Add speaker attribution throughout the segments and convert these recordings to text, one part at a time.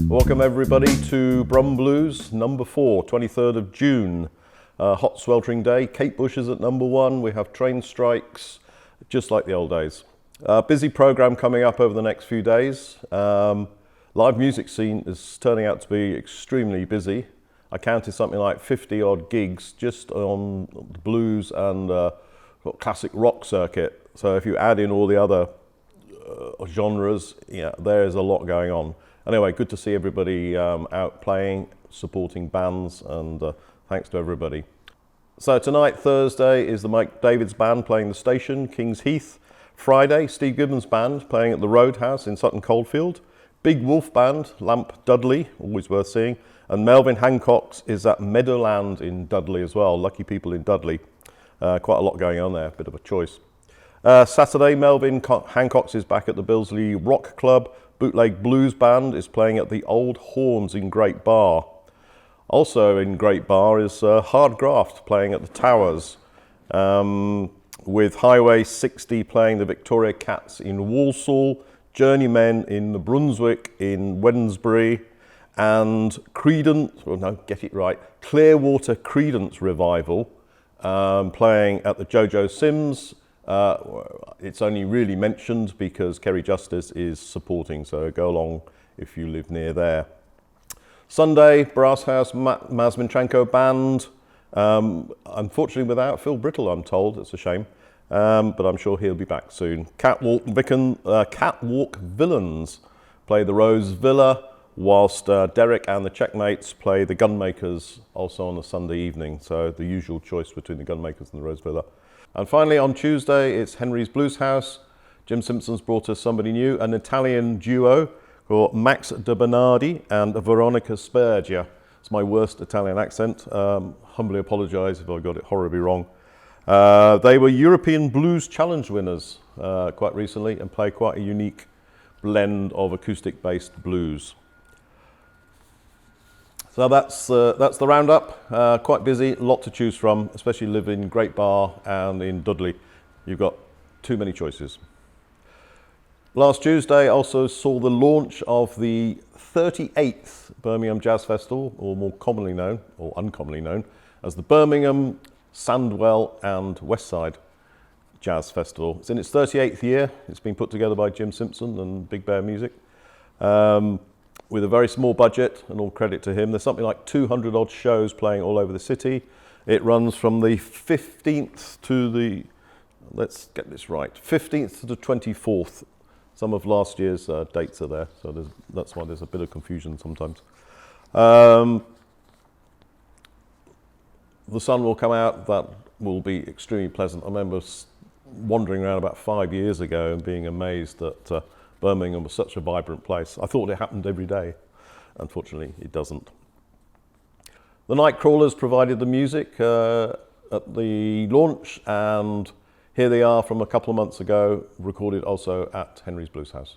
Speaker 1: Welcome everybody to Brum Blues, number 4, 23rd of June. Hot sweltering day, Kate Bush is at number 1, we have train strikes, just like the old days. Busy programme coming up over the next few days. Live music scene is turning out to be extremely busy. I counted something like 50 odd gigs just on the blues and classic rock circuit. So if you add in all the other genres, yeah, there's a lot going on. Anyway, good to see everybody out playing, supporting bands, and thanks to everybody. So tonight, Thursday, is the Mike Davids Band playing the Station, Kings Heath. Friday, Steve Gibbons Band playing at the Roadhouse in Sutton Coldfield. Big Wolf Band, Lamp Dudley, always worth seeing. And Melvin Hancock's is at Meadowland in Dudley as well. Lucky people in Dudley. Quite a lot going on there, bit of a choice. Saturday, Melvin Hancock's is back at the Billesley Rock Club. Bootleg Blues Band is playing at the Old Horns in Great Bar. Also in Great Bar is Hard Graft playing at the Towers, with Highway 60 playing the Victoria Cats in Walsall, Journeymen in the Brunswick in Wednesbury, and Clearwater Credence Revival playing at the Jojo Sims. It's only really mentioned because Kerry Justice is supporting, so go along if you live near there. Sunday, Brass House Mazminchenko Band, unfortunately without Phil Brittle, I'm told. It's a shame, but I'm sure he'll be back soon. Catwalk Villains play the Rose Villa, whilst Derek and the Checkmates play the Gunmakers also on a Sunday evening, so the usual choice between the Gunmakers and the Rose Villa. And finally on Tuesday, it's Henry's Blues House. Jim Simpson's brought us somebody new, an Italian duo called Max De Bernardi and Veronica Spergia. It's my worst Italian accent. Humbly apologise if I got it horribly wrong. They were European Blues Challenge winners quite recently and play quite a unique blend of acoustic-based blues. So that's the roundup. Quite busy, a lot to choose from, especially live in Great Bar and in Dudley. You've got too many choices. Last Tuesday also saw the launch of the 38th Birmingham Jazz Festival, or more commonly known, or uncommonly known, as the Birmingham, Sandwell and Westside Jazz Festival. It's in its 38th year. It's been put together by Jim Simpson and Big Bear Music. With a very small budget, and all credit to him. There's something like 200 odd shows playing all over the city. It runs from the 15th to the, let's get this right, 15th to the 24th. Some of last year's dates are there, so that's why there's a bit of confusion sometimes. The sun will come out, that will be extremely pleasant. I remember wandering around about 5 years ago and being amazed that Birmingham was such a vibrant place. I thought it happened every day. Unfortunately, it doesn't. The NIteCrawlers provided the music at the launch, and here they are from a couple of months ago, recorded also at Henry's Blues House.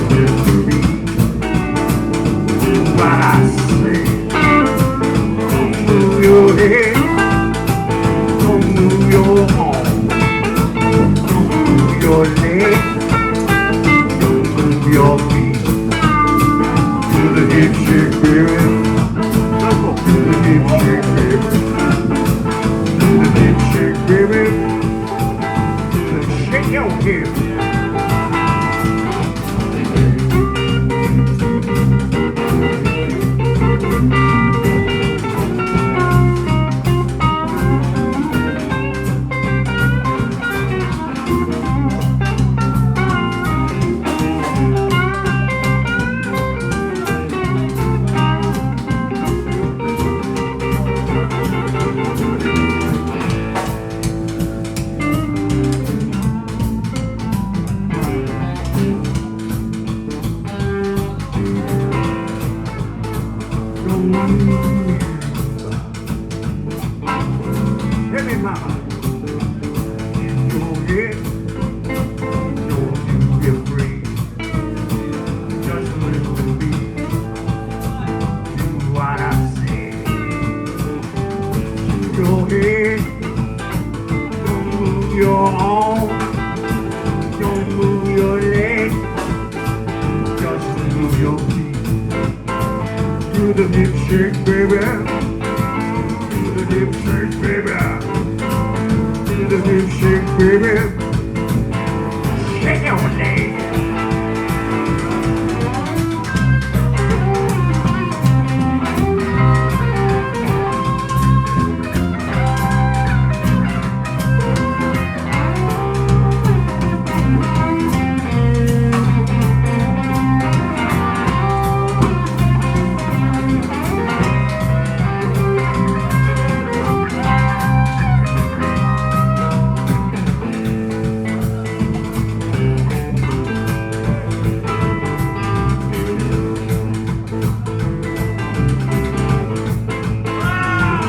Speaker 2: Just to be Heavy mama, your head, don't you be afraid. Just listen to me, do what I say. Your head, don't move your arm, don't move your leg, just move your feet. Do the hip shake, baby. Do the hip shake, baby. Do the hip shake, baby. Shake your leg.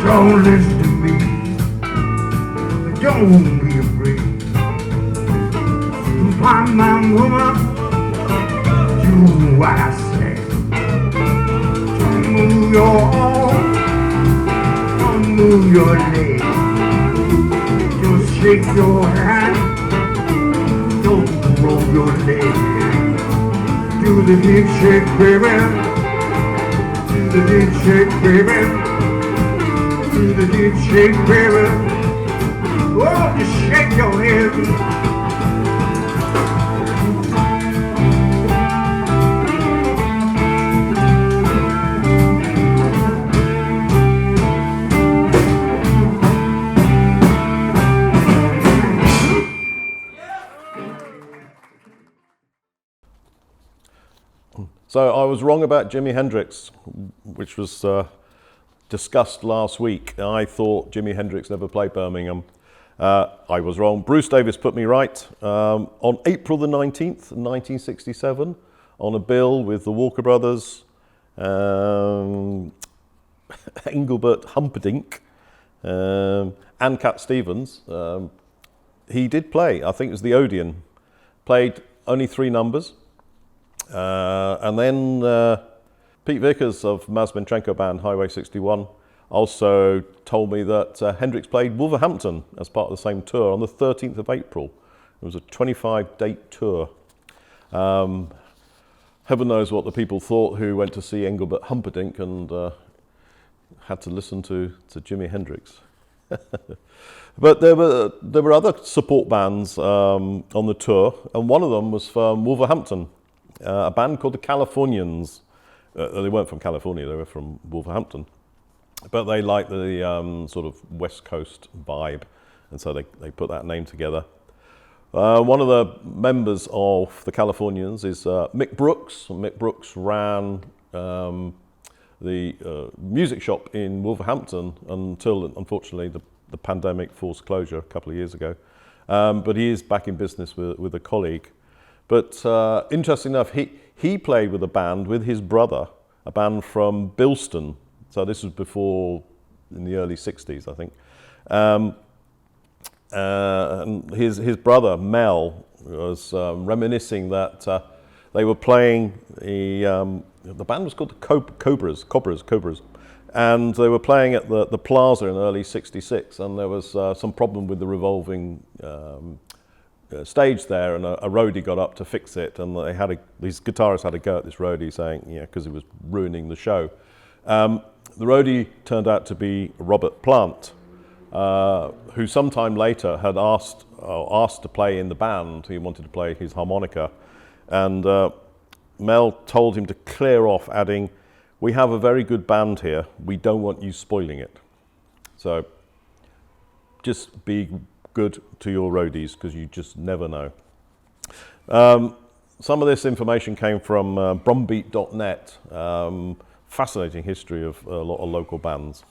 Speaker 2: Don't listen to me, don't be afraid. My woman, do what I say. Don't move your arm, don't move your leg. Just shake your hand, don't roll your leg. Do the hip shake, baby. Do the hip shake, baby. Do the hip shake, baby. Oh, just shake your head.
Speaker 1: So I was wrong about Jimi Hendrix, which was discussed last week. I thought Jimi Hendrix never played Birmingham. I was wrong. Bruce Davis put me right. On April the 19th, 1967, on a bill with the Walker Brothers, Engelbert Humperdinck, and Cat Stevens, he did play. I think it was the Odeon. Played only 3 numbers. And then Pete Vickers of Maz Ventrenko band Highway 61 also told me that Hendrix played Wolverhampton as part of the same tour on the 13th of April. It was a 25-date tour. Heaven knows what the people thought who went to see Engelbert Humperdinck and had to listen to Jimi Hendrix. But there were other support bands on the tour, and one of them was from Wolverhampton, a band called the Californians. They weren't from California, they were from Wolverhampton. But they liked the sort of West Coast vibe, and so they put that name together. One of the members of the Californians is Mick Brooks. Mick Brooks ran the music shop in Wolverhampton until, unfortunately, the pandemic forced closure a couple of years ago. But he is back in business with a colleague. But interesting enough, he played with a band with his brother, a band from Bilston. So this was before, in the early 60s, I think. And his brother, Mel, was reminiscing that they were playing, the band was called the Cobras. And they were playing at the Plaza in early 66, and there was some problem with the revolving stage there, and a roadie got up to fix it, and these guitarists had a go at this roadie saying, because it was ruining the show. The roadie turned out to be Robert Plant, who sometime later had asked to play in the band. He wanted to play his harmonica, and Mel told him to clear off, adding, "We have a very good band here, we don't want you spoiling it." So just be good to your roadies, because you just never know. Some of this information came from brumbeat.net. Fascinating history of a lot of local bands.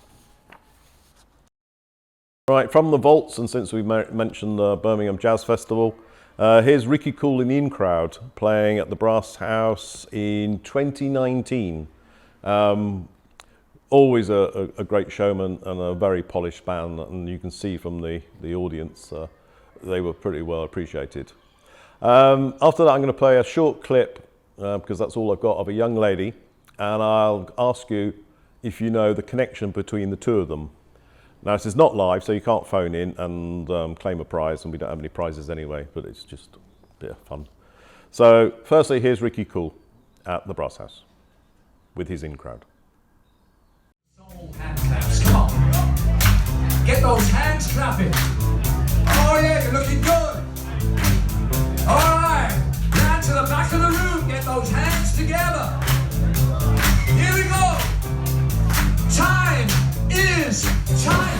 Speaker 1: Right, from the vaults, and since we mentioned the Birmingham Jazz Festival, here's Ricky Cool in the Incrowd playing at the Brass House in 2019. always a great showman and a very polished band, and you can see from the audience they were pretty well appreciated. After that, I'm going to play a short clip, because that's all I've got, of a young lady, and I'll ask you if you know the connection between the two of them. Now, this is not live, so you can't phone in and claim a prize, and we don't have any prizes anyway, but it's just a bit of fun. So, firstly, here's Ricky Cool at the Brass House with his In-Crowd.
Speaker 3: Hand claps, come on. Get those hands clapping. Oh yeah, you're looking good. Alright, down to the back of the room, get those hands together. Here we go. Time is time.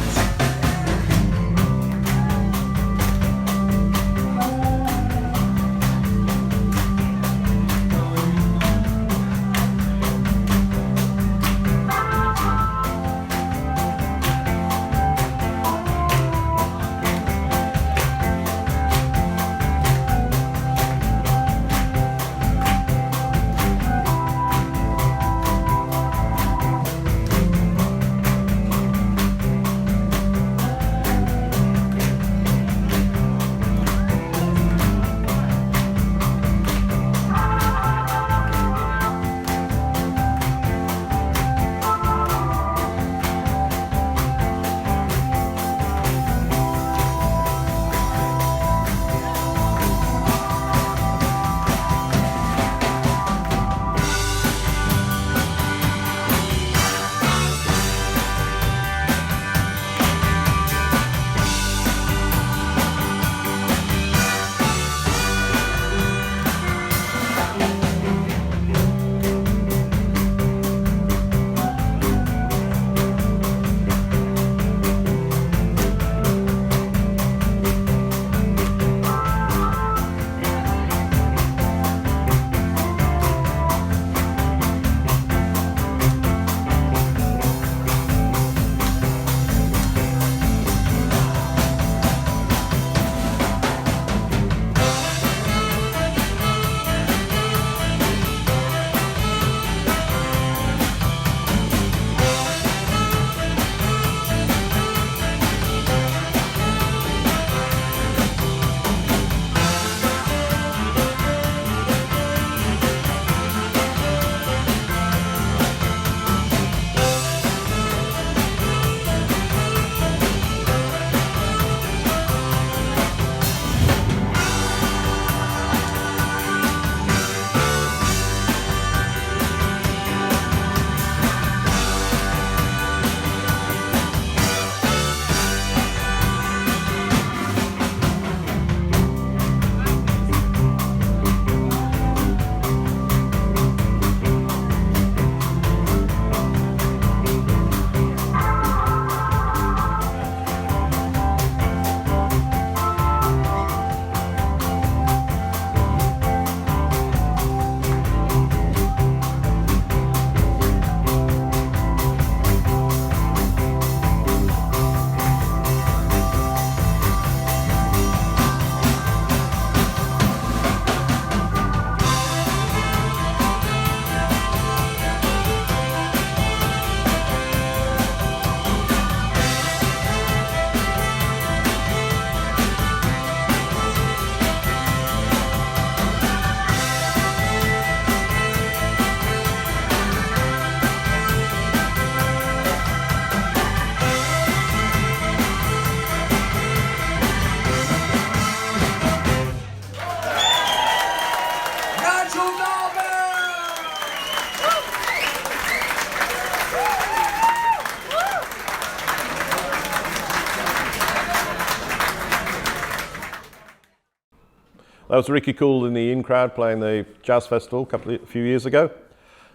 Speaker 1: That was Ricky Cool in the In-Crowd playing the Jazz Festival a few years ago.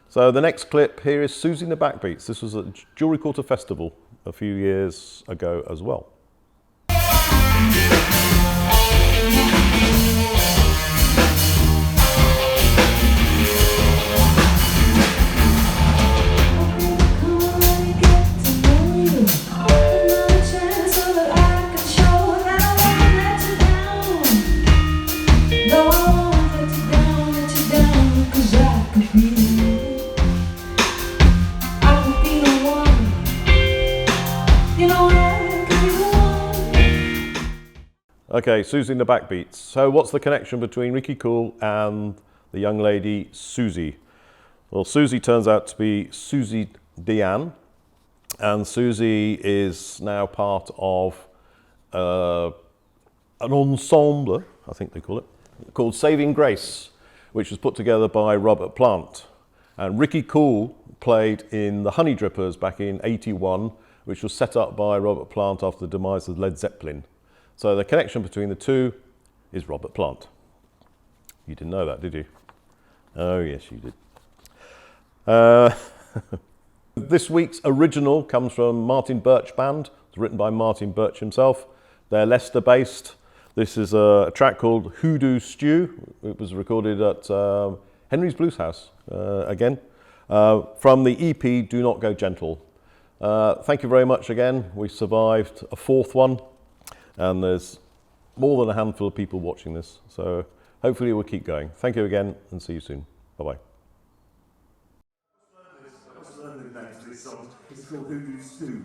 Speaker 1: So the next clip here is Suzie and the Backbeats. This was at Jewelry Quarter Festival a few years ago as well.
Speaker 4: I could be the one
Speaker 1: Okay, Suzie and the Backbeats. So what's the connection between Ricky Cool and the young lady Suzie? Well, Suzie turns out to be Suzie Deanne, and Suzie is now part of an ensemble, I think they call it, called Saving Grace, which was put together by Robert Plant. And Ricky Cool played in the Honey Drippers back in '81, which was set up by Robert Plant after the demise of Led Zeppelin. So the connection between the two is Robert Plant. You didn't know that, did you? Oh, yes, you did. This week's original comes from Martin Birch Band. It's written by Martin Birch himself. They're Leicester-based. This is a track called Hoodoo Stew. It was recorded at Henry's Blues House, again, from the EP Do Not Go Gentle. Thank you very much again. We survived a fourth one, and there's more than a handful of people watching this, so hopefully we'll keep going. Thank you again, and see you soon. Bye-bye.
Speaker 2: What's the name of this song? It's called Hoodoo Stew.